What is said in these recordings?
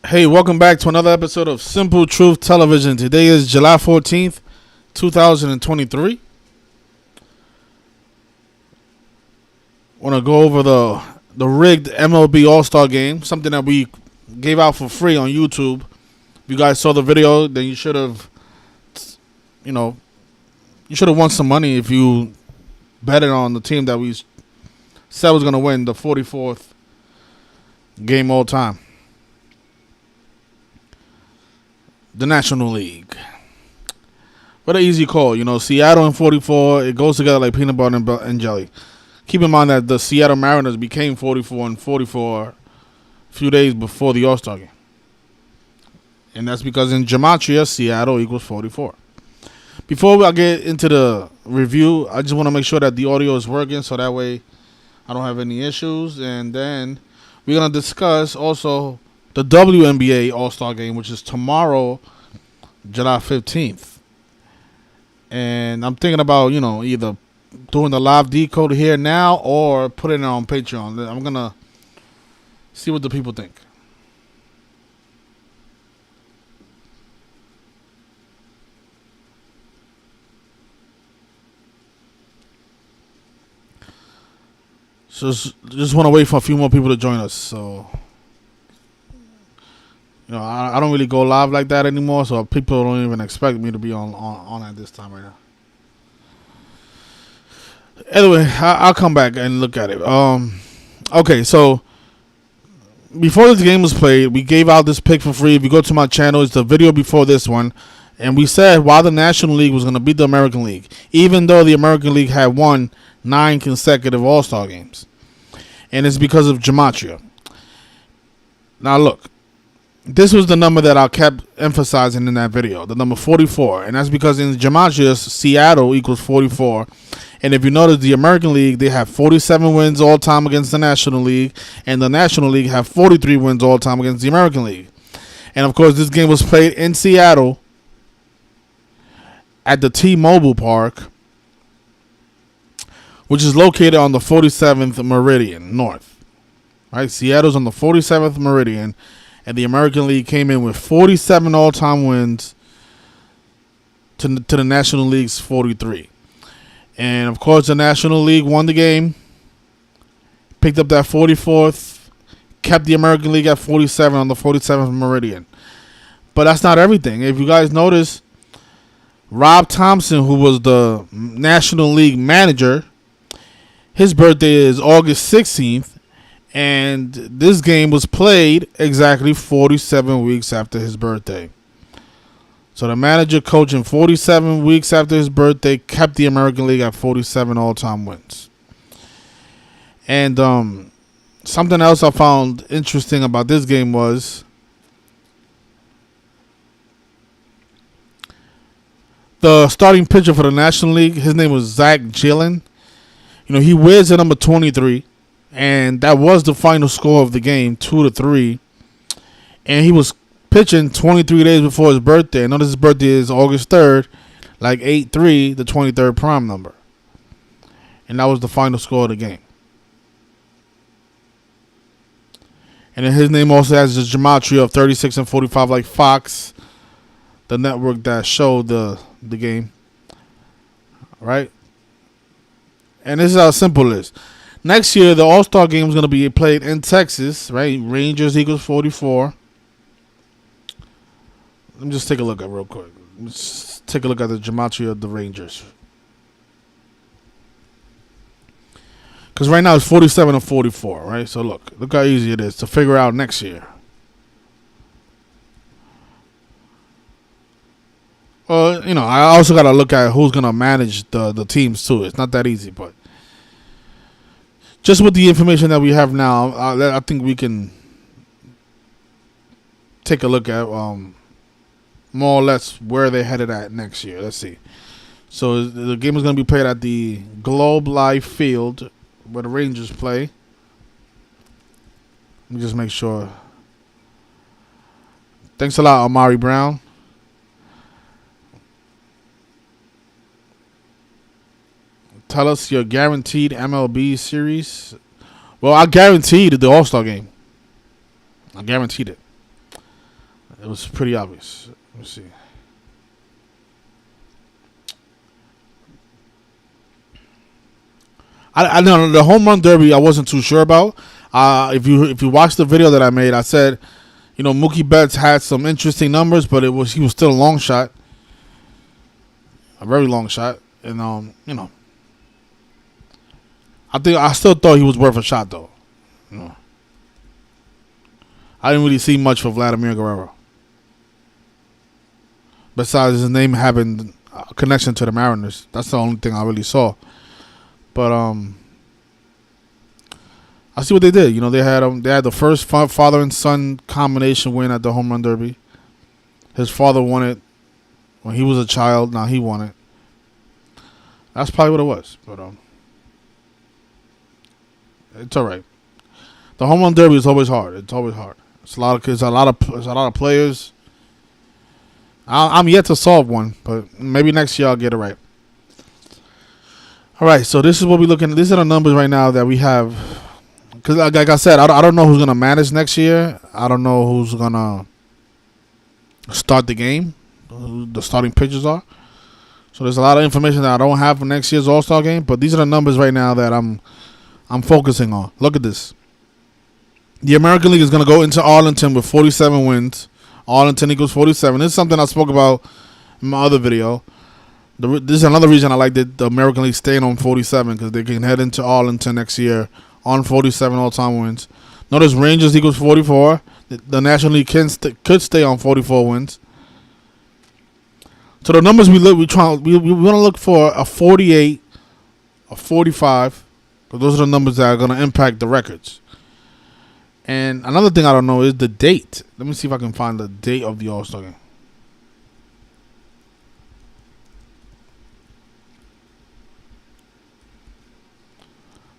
Hey, welcome back to another episode of Simple Truth Television. Today is July 14th, 2023. I want to go over the rigged MLB All-Star game, something that we gave out for free on YouTube. If you guys saw the video, then you should have, won some money if you betted on the team that we said was going to win the 44th game all time. The National League. What an easy call. Seattle and 44, it goes together like peanut butter and jelly. Keep in mind that the Seattle Mariners became 44 and 44 a few days before the All-Star game. And that's because in Gematria, Seattle equals 44. Before I get into the review, I just want to make sure that the audio is working so that way I don't have any issues. And then we're going to discuss also the WNBA All-Star game, which is tomorrow, July 15th. And I'm thinking about, either doing the live decode here now or putting it on Patreon. I'm going to see what the people think. So just want to wait for a few more people to join us. So I don't really go live like that anymore, so people don't even expect me to be on at this time right now. Anyway, I'll come back and look at it. Okay, so before this game was played, we gave out this pick for free. If you go to my channel, it's the video before this one, and we said why the National League was going to beat the American League, even though the American League had won 9 consecutive All-Star games. And it's because of Gematria. Now look. This was the number that I kept emphasizing in that video, the number 44. And that's because in Gematria, Seattle equals 44. And if you notice, the American League, they have 47 wins all time against the National League. And the National League have 43 wins all time against the American League. And, of course, this game was played in Seattle at the T-Mobile Park, which is located on the 47th Meridian North. Right? Seattle's on the 47th Meridian. And the American League came in with 47 all-time wins to the National League's 43. And, of course, the National League won the game, picked up that 44th, kept the American League at 47 on the 47th Meridian. But that's not everything. If you guys notice, Rob Thompson, who was the National League manager, his birthday is August 16th. And this game was played exactly 47 weeks after his birthday. So the manager coaching 47 weeks after his birthday kept the American League at 47 all-time wins. And something else I found interesting about this game was the starting pitcher for the National League. His name was Zach Gillen. He wears the number 23. And that was the final score of the game, 2-3. And he was pitching 23 days before his birthday. Notice his birthday is August 3rd, like 8-3, the 23rd prime number. And that was the final score of the game. And then his name also has the Gematria of 36 and 45, like Fox, the network that showed the game. Right? And this is how simple it is. Next year, the All-Star game is going to be played in Texas, right? Rangers equals 44. Let me just take a look at it real quick. Let's take a look at the Gematria of the Rangers. Because right now it's 47 and 44, right? So look how easy it is to figure out next year. Well, I also got to look at who's going to manage the teams too. It's not that easy, but just with the information that we have now, I think we can take a look at more or less where they're headed at next year. Let's see. So the game is going to be played at the Globe Life Field where the Rangers play. Let me just make sure. Thanks a lot, Amari Brown. Tell us your guaranteed MLB series. Well, I guaranteed the All-Star game. I guaranteed it. It was pretty obvious. Let me see. I know the home run derby. I wasn't too sure about. If you watch the video that I made, I said, Mookie Betts had some interesting numbers, but he was still a long shot, a very long shot, and I still thought he was worth a shot though. I didn't really see much for Vladimir Guerrero, besides his name having a connection to the Mariners. That's the only thing I really saw. But I see what they did. They had the first father and son combination win at the home run derby. His father won it when he was a child. Now he won it. That's probably what it was. But it's all right. The home run derby is always hard. It's always hard. It's a lot of players. I'm yet to solve one, but maybe next year I'll get it right. All right, so this is what we're looking at. These are the numbers right now that we have. Because like I said, I don't know who's going to manage next year. I don't know who's going to start the game, who the starting pitchers are. So there's a lot of information that I don't have for next year's All-Star game. But these are the numbers right now that I'm focusing on. Look at this. The American League is going to go into Arlington with 47 wins. Arlington equals 47. This is something I spoke about in my other video. This is another reason I like the American League staying on 47, because they can head into Arlington next year on 47 all-time wins. Notice Rangers equals 44. The National League could stay on 44 wins. So the numbers we want to look for a 48, a 45, because those are the numbers that are going to impact the records. And another thing I don't know is the date. Let me see if I can find the date of the All-Star game.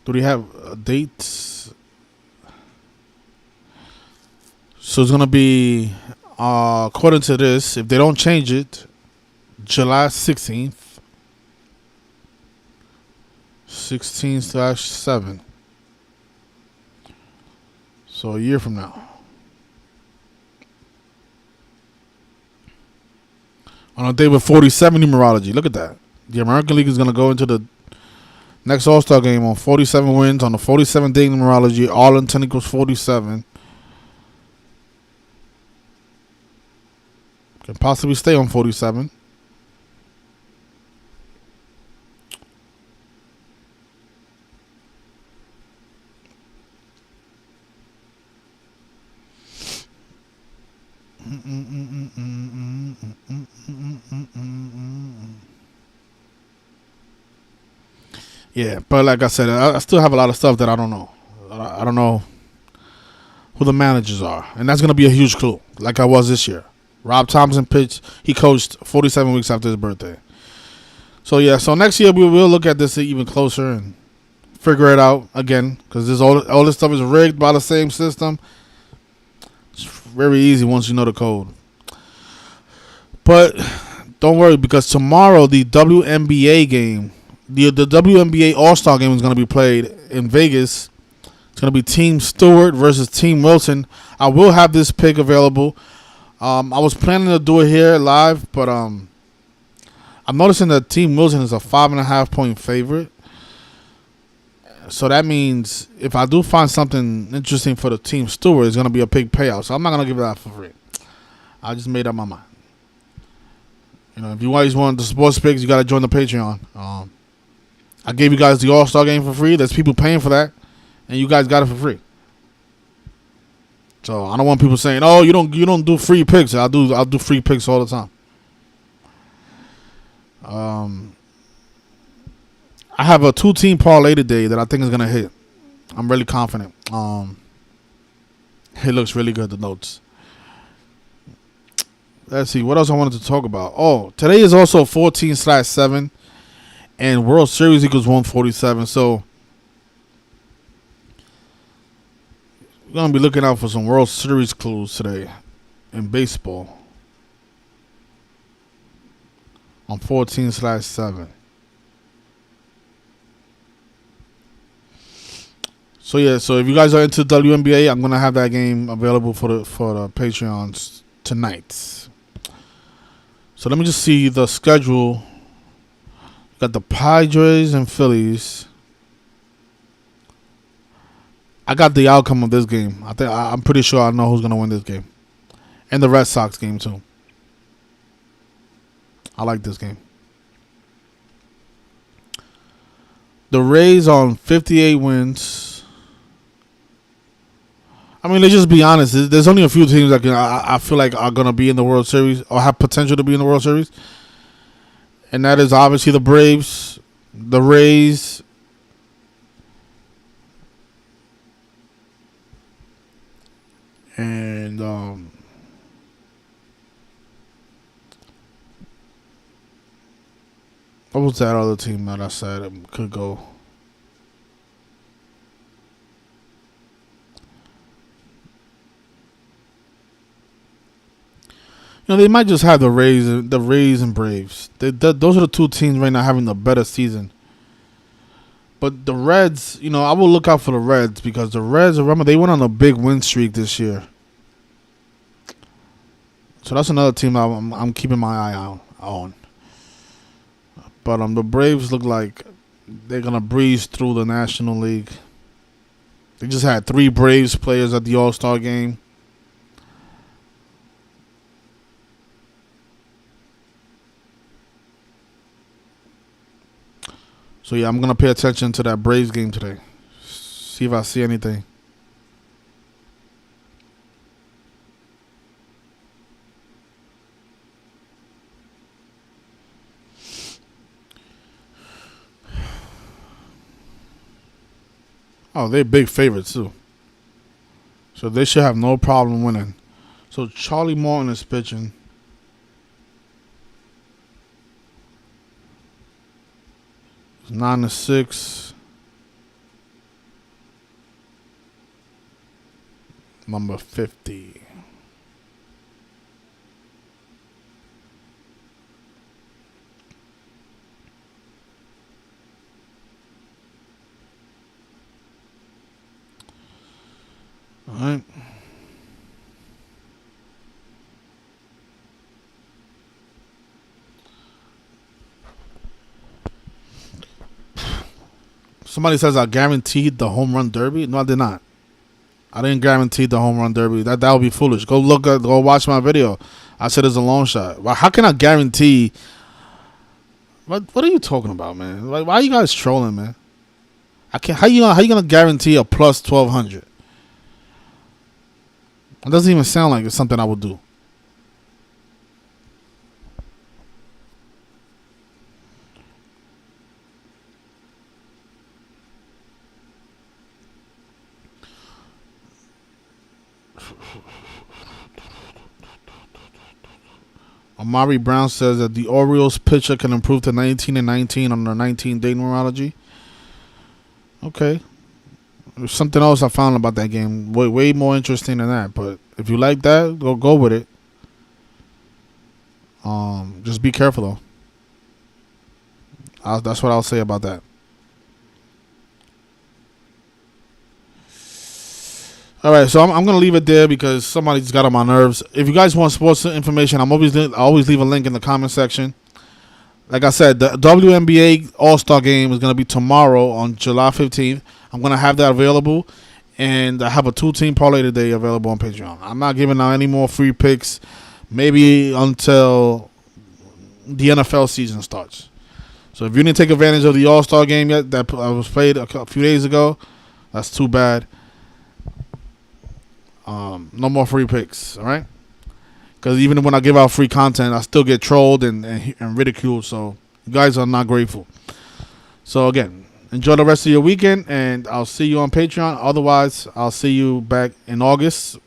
Do they have dates? So it's going to be, according to this, if they don't change it, July 16th. 16/7. So a year from now. On a day with 47 numerology. Look at that. The American League is going to go into the next All-Star game on 47 wins on the 47 day numerology. Arlington equals 47. Can possibly stay on 47. Yeah, but like I said, I still have a lot of stuff that I don't know. I don't know who the managers are, and that's going to be a huge clue, like I was this year. Rob Thompson he coached 47 weeks after his birthday. So yeah, so next year we will look at this even closer and figure it out again, because all this stuff is rigged by the same system. It's very easy once you know the code. But don't worry, because tomorrow the WNBA game, the WNBA All-Star game is going to be played in Vegas. It's going to be Team Stewart versus Team Wilson. I will have this pick available. I was planning to do it here live, but I'm noticing that Team Wilson is a 5.5 point favorite. So that means if I do find something interesting for the Team Stewart, it's going to be a big payout. So I'm not going to give it out for free. I just made up my mind. If you guys want the sports picks, you got to join the Patreon. I gave you guys the All-Star game for free. There's people paying for that, and you guys got it for free. So I don't want people saying, "Oh, you don't do free picks." I'll do free picks all the time. I have a 2-team parlay today that I think is gonna hit. I'm really confident. It looks really good, the notes. Let's see what else I wanted to talk about. Oh, today is also 14/7, and World Series equals 147. So we're gonna be looking out for some World Series clues today in baseball on 14/7. So yeah, so if you guys are into WNBA, I'm gonna have that game available for the Patreons tonight. So let me just see the schedule. Got the Padres and Phillies. I got the outcome of this game. I'm pretty sure I know who's gonna win this game, and the Red Sox game too. I like this game. The Rays on 58 wins. I mean, let's just be honest. There's only a few teams that I feel like are gonna be in the World Series or have potential to be in the World Series, and that is obviously the Braves, the Rays, and what was that other team that I said could go? They might just have the Rays and Braves. Those are the two teams right now having the better season. But the Reds, I will look out for the Reds because the Reds, remember, they went on a big win streak this year. So that's another team that I'm keeping my eye on. But the Braves look like they're going to breeze through the National League. They just had 3 Braves players at the All-Star game. So, yeah, I'm going to pay attention to that Braves game today. See if I see anything. Oh, they're big favorites, too. So, they should have no problem winning. So, Charlie Morton is pitching. It's 9-6. Number 50. All right. Somebody says I guaranteed the home run derby. No, I did not. I didn't guarantee the home run derby. That would be foolish. Go watch my video. I said it's a long shot. Well, how can I guarantee? What are you talking about, man? Like, why are you guys trolling, man? I can't. How you gonna guarantee a plus 1,200? It doesn't even sound like it's something I would do. Amari Brown says that the Orioles pitcher can improve to 19-19 on the 19-day numerology. Okay. There's something else I found about that game. Way more interesting than that. But if you like that, go with it. Just be careful, though. That's what I'll say about that. All right, so I'm going to leave it there because somebody just got on my nerves. If you guys want sports information, I always leave a link in the comment section. Like I said, the WNBA All-Star game is going to be tomorrow on July 15th. I'm going to have that available, and I have a 2-team parlay today available on Patreon. I'm not giving out any more free picks, maybe until the NFL season starts. So if you didn't take advantage of the All-Star game yet that was played a few days ago, that's too bad. No more free picks, all right? Because even when I give out free content, I still get trolled and ridiculed. So you guys are not grateful. So again, enjoy the rest of your weekend, and I'll see you on Patreon. Otherwise, I'll see you back in August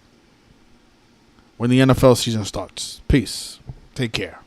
when the NFL season starts. Peace. Take care.